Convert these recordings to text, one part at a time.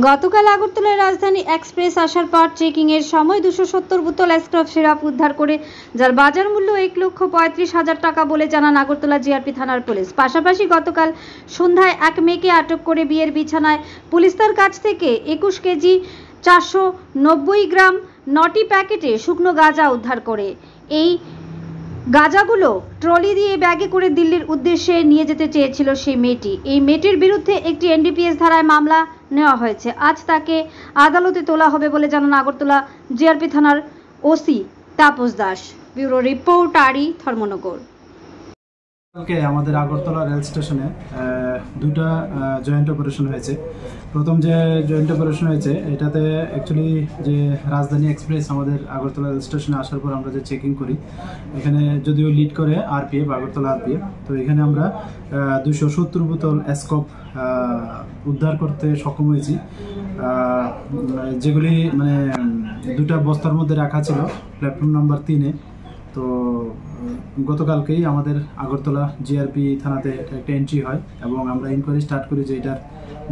গতকাল আগরতলার রাজধানী এক্সপ্রেস আসার পর চেকিং এর সময় 270 বোতল স্ক্রফ সিরাপ উদ্ধার করে যার বাজার মূল্য 1,35,000 টাকা বলে জানান আগরতলা জিআরপি থানার পুলিশ। পাশাপাশি গতকাল সন্ধ্যায় এক মেয়েকে আটক করে বিয়ের বিছানায় পুলিশ তার কাছ থেকে 21 কেজি 490 গ্রাম 9টি প্যাকেটে শুকনো গাঁজা উদ্ধার করে। এই গাঁজাগুলো ট্রলি দিয়ে ব্যাগে করে দিল্লির উদ্দেশ্যে নিয়ে যেতে চেয়েছিল সেই মেয়েটি। এই মেয়েটির বিরুদ্ধে একটি এনডিপিএস ধারায় মামলা নেওয়া হয়েছে। আজ তাকে আদালতে তোলা হবে বলে জানান আগরতলা জিআরপি থানার OC Tapas Das. Bureau report আরি ধর্মনগর। কালকে আমাদের আগরতলা রেল স্টেশনে দুটা জয়েন্ট অপারেশন হয়েছে। প্রথম যে জয়েন্ট অপারেশন হয়েছে এটাতে অ্যাকচুয়ালি যে রাজধানী এক্সপ্রেস আমাদের আগরতলা রেল স্টেশনে আসার পর আমরা যে চেকিং করি, এখানে যদিও লিড করে আরপিএফ, আগরতলা আরপিএফ, তো এখানে আমরা 270 বোতল স্কপ উদ্ধার করতে সক্ষম হয়েছি, যেগুলি মানে দুটা বস্তার মধ্যে রাখা ছিল প্ল্যাটফর্ম নাম্বার 3-এ। তো গতকালকেই আমাদের আগরতলা জিআরপি থানাতে একটা এন্ট্রি হয় এবং আমরা ইনকোয়ারি স্টার্ট করি যে এটার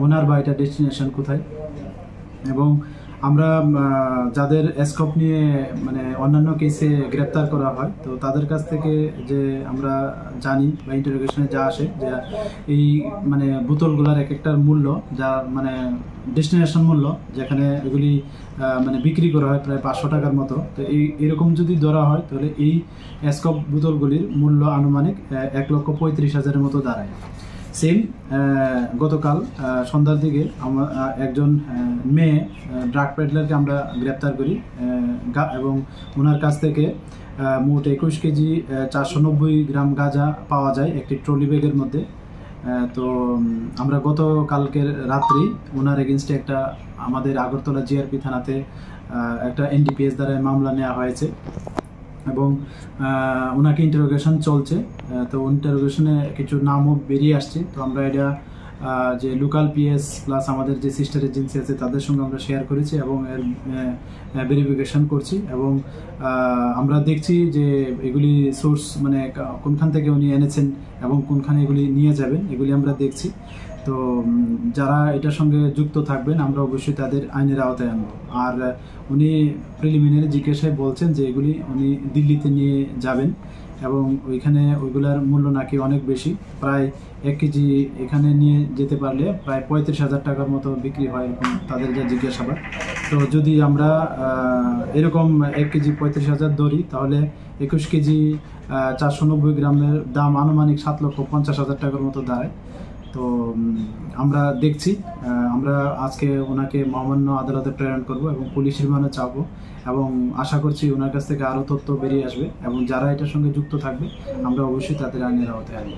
ওনার বা এটার ডেস্টিনেশন কোথায়, এবং আমরা যাদের স্কোপ নিয়ে মানে অন্যান্য কেসে গ্রেপ্তার করা হয় তো তাদের কাছ থেকে যে আমরা জানি বা ইন্টারোগেশনে যা আসে যে এই মানে বোতলগুলোর এক একটার মূল্য, যা মানে ডেস্টিনেশন মূল্য যেখানে এগুলি মানে বিক্রি করা হয় প্রায় 500 টাকার মতো। তো এরকম যদি ধরা হয় তাহলে এই স্কপ বোতলগুলির মূল্য আনুমানিক 1,35,000-এর মতো দাঁড়ায়। সেম গতকাল সন্ধ্যার দিকে আমরা একজন মেয়ে ড্রাগ পেডলারকে আমরা গ্রেপ্তার করি এবং ওনার কাছ থেকে মোট 21 কেজি 490 গ্রাম গাঁজা পাওয়া যায় একটি ট্রলি ব্যাগের মধ্যে। তো আমরা গতকালকের রাত্রেই ওনার এগেনস্টে একটা আমাদের আগরতলা জিআরপি থানাতে একটা এনডিপিএস দ্বারা মামলা নেওয়া হয়েছে এবং ওনাকে ইন্টারোগেশন চলছে। তো ইন্টারোগেশনে কিছু নামও বেরিয়ে আসছে। তো আমরা এটা যে লোকাল পিএস প্লাস আমাদের যে সিস্টার এজেন্সি আছে তাদের সঙ্গে আমরা শেয়ার করেছি এবং এর ভেরিফিকেশন করছি এবং আমরা দেখছি যে এগুলি সোর্স মানে কোনখান থেকে উনি এনেছেন এবং কোনখানে এগুলি নিয়ে যাবেন এগুলি আমরা দেখছি। তো যারা এটার সঙ্গে যুক্ত থাকবেন আমরা অবশ্যই তাদের আইনের আওতায় আনব। আর উনি প্রিলিমিনারি জিজ্ঞাসায় বলছেন যে এগুলি উনি দিল্লিতে নিয়ে যাবেন এবং ওইখানে ওইগুলার মূল্য নাকি অনেক বেশি, প্রায় 1 কেজি এখানে নিয়ে যেতে পারলে প্রায় 35,000 টাকার মতো বিক্রি হয় এরকম তাদের যা জিজ্ঞাসাবাদ। তো যদি আমরা এরকম 1 কেজি 35,000 ধরি তাহলে 21 কেজি 490 গ্রামের দাম আনুমানিক 7,50,000 টাকার মতো দাঁড়ায়। তো আমরা দেখছি, আমরা আজকে ওনাকে মহামান্য আদালতে প্রেরণ করব এবং পুলিশ রিমান্ডে চাপবো এবং আশা করছি ওনার কাছ থেকে আরও তথ্য বেরিয়ে আসবে এবং যারা এটার সঙ্গে যুক্ত থাকবে আমরা অবশ্যই তাদের আইনের আওতায় আনব।